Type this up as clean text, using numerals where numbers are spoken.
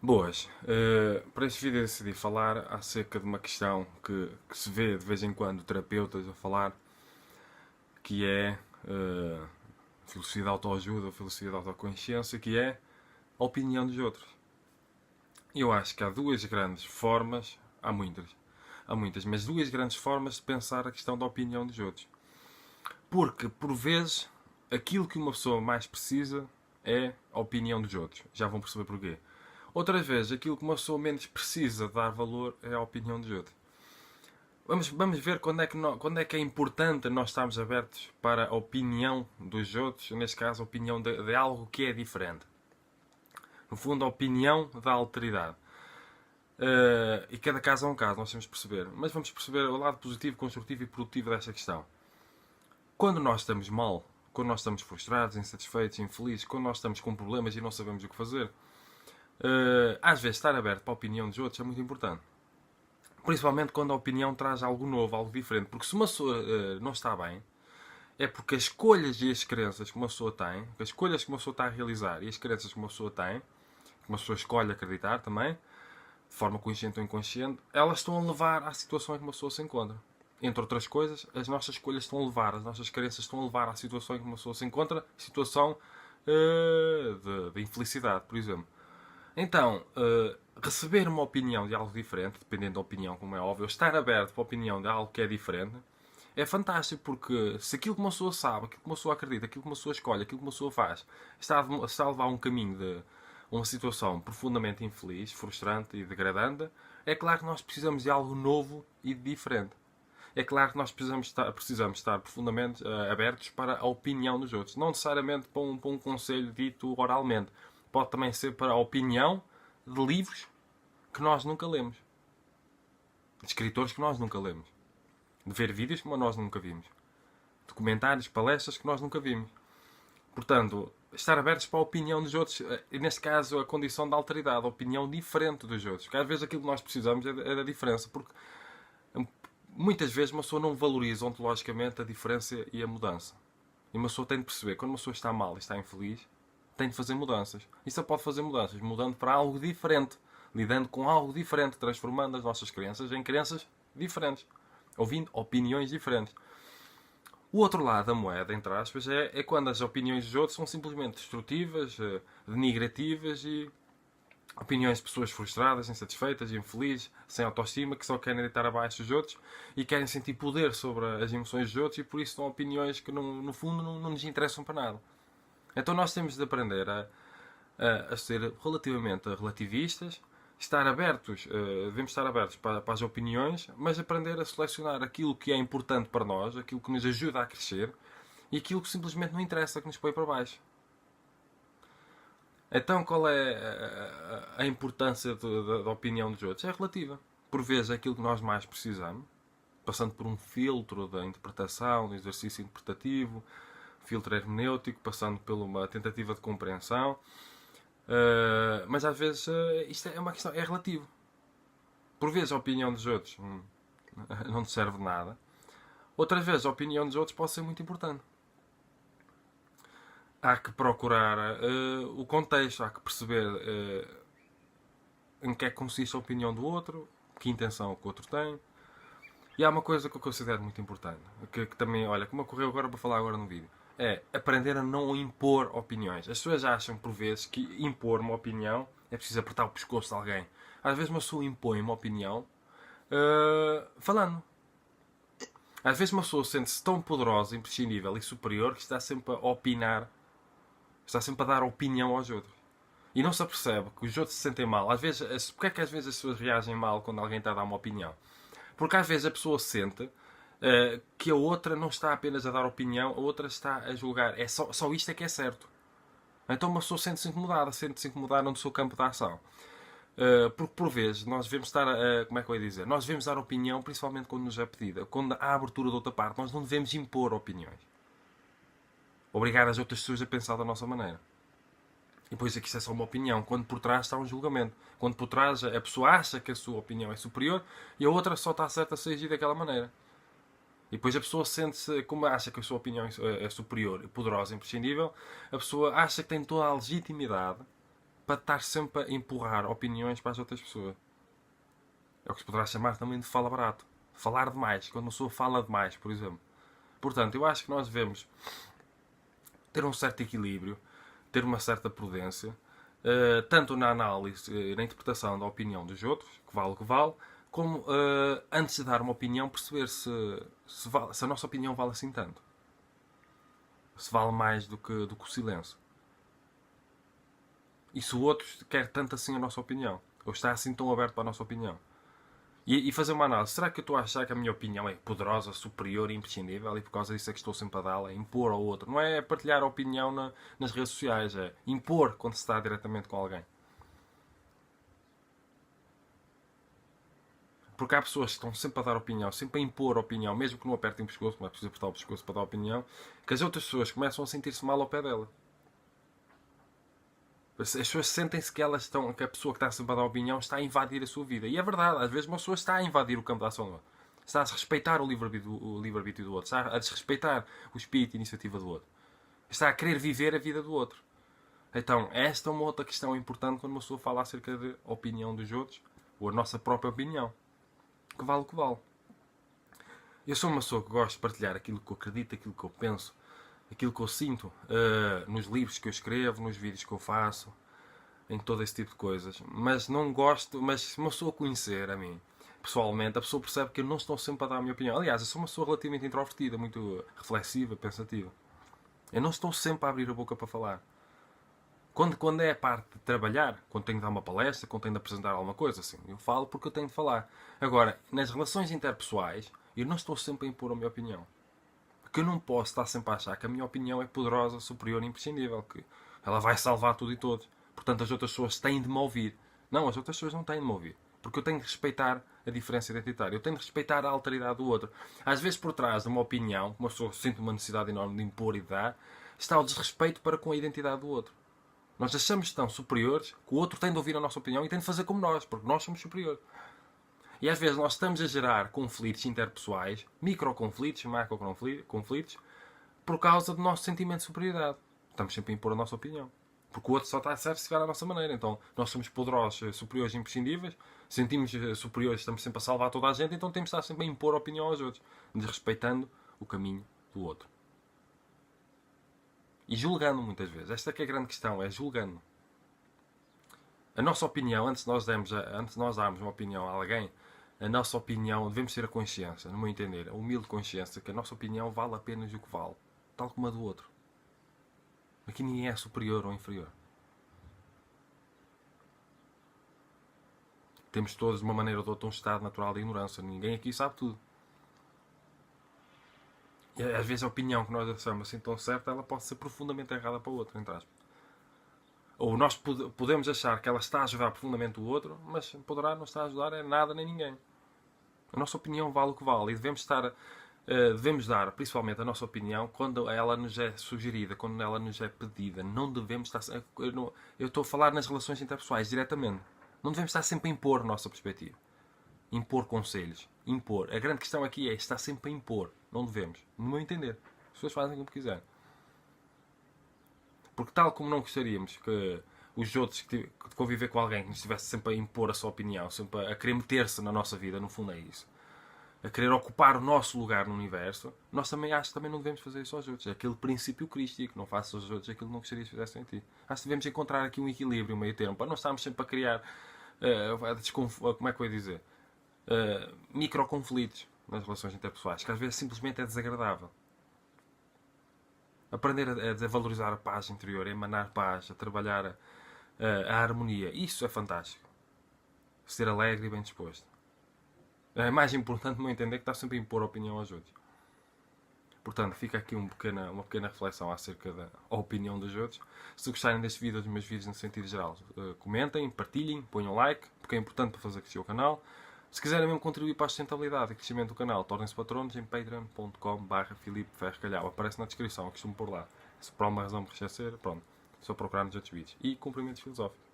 Boas. Para este vídeo decidi falar acerca de uma questão que se vê de vez em quando terapeutas a falar, que é filosofia da autoajuda, filosofia da autoconsciência, que é a opinião dos outros. Eu acho que há duas grandes formas, há muitas, mas duas grandes formas de pensar a questão da opinião dos outros. Porque, por vezes, aquilo que uma pessoa mais precisa é a opinião dos outros. Já vão perceber porquê. Outras vezes, aquilo que uma pessoa menos precisa dar valor é a opinião dos outros. Vamos ver quando é que é importante nós estarmos abertos para a opinião dos outros, neste caso, a opinião de algo que é diferente. No fundo, a opinião da alteridade. E cada caso é um caso, nós temos que perceber. Mas vamos perceber o lado positivo, construtivo e produtivo desta questão. Quando nós estamos mal, quando nós estamos frustrados, insatisfeitos, infelizes, quando nós estamos com problemas e não sabemos o que fazer, às vezes estar aberto para a opinião dos outros é muito importante. Principalmente quando a opinião traz algo novo, algo diferente. Porque se uma pessoa não está bem, é porque as escolhas e as crenças que uma pessoa tem, as escolhas que uma pessoa está a realizar e as crenças que uma pessoa tem, que uma pessoa escolhe acreditar também, de forma consciente ou inconsciente, elas estão a levar à situação em que uma pessoa se encontra. Entre outras coisas, as nossas escolhas estão a levar, as nossas crenças estão a levar à situação em que uma pessoa se encontra, situação de infelicidade, por exemplo. Então, receber uma opinião de algo diferente, dependendo da opinião, como é óbvio, estar aberto para a opinião de algo que é diferente, é fantástico, porque se aquilo que uma pessoa sabe, aquilo que uma pessoa acredita, aquilo que uma pessoa escolhe, aquilo que uma pessoa faz, está a levar um caminho de uma situação profundamente infeliz, frustrante e degradante, é claro que nós precisamos de algo novo e diferente. É claro que nós precisamos estar profundamente abertos para a opinião dos outros. Não necessariamente para um conselho dito oralmente. Pode também ser para a opinião de livros que nós nunca lemos. De escritores que nós nunca lemos. De ver vídeos que nós nunca vimos. Documentários, palestras que nós nunca vimos. Portanto, estar abertos para a opinião dos outros, e neste caso a condição de alteridade, a opinião diferente dos outros. Porque às vezes aquilo que nós precisamos é da diferença. Porque muitas vezes uma pessoa não valoriza ontologicamente a diferença e a mudança. E uma pessoa tem de perceber, quando uma pessoa está mal e está infeliz, tem de fazer mudanças. E só pode fazer mudanças mudando para algo diferente, lidando com algo diferente, transformando as nossas crenças em crenças diferentes, ouvindo opiniões diferentes. O outro lado da moeda, entre aspas, é quando as opiniões dos outros são simplesmente destrutivas, denigrativas e opiniões de pessoas frustradas, insatisfeitas, infelizes, sem autoestima, que só querem deitar abaixo dos outros e querem sentir poder sobre as emoções dos outros e por isso dão opiniões que no fundo não nos interessam para nada. Então nós temos de aprender a ser relativamente relativistas, estar abertos, devemos estar abertos para as opiniões, mas aprender a selecionar aquilo que é importante para nós, aquilo que nos ajuda a crescer e aquilo que simplesmente não interessa, que nos põe para baixo. Então qual é a importância da opinião dos outros? É relativa. Por vezes é aquilo que nós mais precisamos, passando por um filtro da interpretação, do exercício interpretativo, filtro hermenêutico, passando por uma tentativa de compreensão. Mas às vezes isto é uma questão, é relativo. Por vezes a opinião dos outros não te serve de nada. Outras vezes a opinião dos outros pode ser muito importante. Há que procurar o contexto, há que perceber em que é que consiste a opinião do outro, que intenção que o outro tem. E há uma coisa que eu considero muito importante, que também, olha, como ocorreu agora para falar agora no vídeo, é aprender a não impor opiniões. As pessoas acham, por vezes, que impor uma opinião é preciso apertar o pescoço de alguém. Às vezes uma pessoa impõe uma opinião falando. Às vezes uma pessoa sente-se tão poderosa, imprescindível e superior que está sempre a opinar, está sempre a dar opinião aos outros. E não se apercebe que os outros se sentem mal. Às vezes, porque é que às vezes as pessoas reagem mal quando alguém está a dar uma opinião? Porque às vezes a pessoa sente que a outra não está apenas a dar opinião, a outra está a julgar. É só isto é que é certo. Então uma pessoa sente-se incomodada no seu campo de ação. Porque por vezes nós devemos estar, como é que eu ia dizer? Nós devemos dar opinião, principalmente quando nos é pedida. Quando há abertura de outra parte, nós não devemos impor opiniões. Obrigar as outras pessoas a pensar da nossa maneira. E depois aqui isso é só uma opinião, quando por trás está um julgamento. Quando por trás a pessoa acha que a sua opinião é superior e a outra só está certa a se agir daquela maneira. E depois a pessoa sente-se, como acha que a sua opinião é superior, poderosa, imprescindível, a pessoa acha que tem toda a legitimidade para estar sempre a empurrar opiniões para as outras pessoas. É o que se poderá chamar também de fala barato. Falar demais. Quando uma pessoa fala demais, por exemplo. Portanto, eu acho que nós devemos ter um certo equilíbrio, ter uma certa prudência, tanto na análise e na interpretação da opinião dos outros, que vale o que vale, como antes de dar uma opinião, perceber se a nossa opinião vale assim tanto. Se vale mais do que o silêncio. E se o outro quer tanto assim a nossa opinião, ou está assim tão aberto para a nossa opinião. E fazer uma análise. Será que eu estou a achar que a minha opinião é poderosa, superior e imprescindível e por causa disso é que estou sempre a dá-la, impor ao outro? Não é partilhar a opinião nas redes sociais, é impor quando se está diretamente com alguém. Porque há pessoas que estão sempre a dar opinião, sempre a impor opinião, mesmo que não apertem o pescoço, não é preciso apertar o pescoço para dar opinião, que as outras pessoas começam a sentir-se mal ao pé dela. As pessoas sentem-se que que a pessoa que está sempre a dar opinião está a invadir a sua vida. E é verdade, às vezes uma pessoa está a invadir o campo da ação do outro. Está a desrespeitar o livre-arbítrio do outro. Está a desrespeitar o espírito e a iniciativa do outro. Está a querer viver a vida do outro. Então, esta é uma outra questão importante quando uma pessoa fala acerca da opinião dos outros, ou a nossa própria opinião. Que vale o que vale. Eu sou uma pessoa que gosto de partilhar aquilo que eu acredito, aquilo que eu penso, aquilo que eu sinto nos livros que eu escrevo, nos vídeos que eu faço, em todo esse tipo de coisas. Mas não gosto, mas se uma pessoa conhecer a mim, pessoalmente, a pessoa percebe que eu não estou sempre a dar a minha opinião. Aliás, eu sou uma pessoa relativamente introvertida, muito reflexiva, pensativa. Eu não estou sempre a abrir a boca para falar. Quando é a parte de trabalhar, quando tenho de dar uma palestra, quando tenho de apresentar alguma coisa, assim, eu falo porque eu tenho de falar. Agora, nas relações interpessoais, eu não estou sempre a impor a minha opinião. Porque eu não posso estar sempre a achar que a minha opinião é poderosa, superior e imprescindível, que ela vai salvar tudo e todos. Portanto, as outras pessoas têm de me ouvir. Não, as outras pessoas não têm de me ouvir. Porque eu tenho de respeitar a diferença identitária. Eu tenho de respeitar a alteridade do outro. Às vezes, por trás de uma opinião, uma pessoa sente uma necessidade enorme de impor e de dar, está o desrespeito para com a identidade do outro. Nós achamos tão superiores que o outro tem de ouvir a nossa opinião e tem de fazer como nós, porque nós somos superiores. E às vezes nós estamos a gerar conflitos interpessoais, microconflitos, macroconflitos, por causa do nosso sentimento de superioridade. Estamos sempre a impor a nossa opinião. Porque o outro só está certo se chegar à nossa maneira. Então nós somos poderosos, superiores e imprescindíveis, sentimos superiores, estamos sempre a salvar toda a gente, então temos de estar sempre a impor a opinião aos outros, desrespeitando o caminho do outro. E julgando muitas vezes. Esta é que é a grande questão, é julgando. A nossa opinião, antes de nós darmos uma opinião a alguém, a nossa opinião, devemos ter a consciência, no meu entender, a humilde consciência, que a nossa opinião vale apenas o que vale. Tal como a do outro. Aqui ninguém é superior ou inferior. Temos todos, de uma maneira ou de outra, um estado natural de ignorância. Ninguém aqui sabe tudo. E às vezes a opinião que nós achamos assim tão certa, ela pode ser profundamente errada para o outro, entre aspas. Ou nós podemos achar que ela está a ajudar profundamente o outro, mas poderá não estar a ajudar é nada nem ninguém. A nossa opinião vale o que vale. E devemos dar, principalmente, a nossa opinião quando ela nos é sugerida, quando ela nos é pedida. Não devemos estar... Eu estou a falar nas relações interpessoais, diretamente. Não devemos estar sempre a impor a nossa perspectiva. Impor conselhos. Impor. A grande questão aqui é estar sempre a impor. Não devemos. No meu entender. As pessoas fazem como quiserem. Porque tal como não gostaríamos que os outros que conviver com alguém que nos estivesse sempre a impor a sua opinião, sempre a querer meter-se na nossa vida, no fundo é isso. A querer ocupar o nosso lugar no universo, nós também acho que também não devemos fazer isso aos outros. É aquele princípio crístico, não faças aos outros aquilo que não gostarias que fizessem em ti. Acho que devemos encontrar aqui um equilíbrio, um meio termo, para não estarmos sempre a criar, como é que eu ia dizer, microconflitos nas relações interpessoais, que às vezes simplesmente é desagradável. Aprender a valorizar a paz interior, a emanar paz, a trabalhar a harmonia. Isso é fantástico. Ser alegre e bem disposto. É mais importante, no meu entender, que está sempre a impor a opinião aos outros. Portanto, fica aqui uma pequena reflexão acerca da opinião dos outros. Se gostarem deste vídeo ou dos meus vídeos no sentido geral, comentem, partilhem, ponham like, porque é importante para fazer crescer o canal. Se quiserem mesmo contribuir para a sustentabilidade e crescimento do canal, tornem-se patronos em patreon.com/FilipeFerreira. Aparece na descrição, eu costumo pôr lá. Se por alguma razão me esquecer, pronto, só procurar nos outros vídeos. E cumprimentos filosóficos.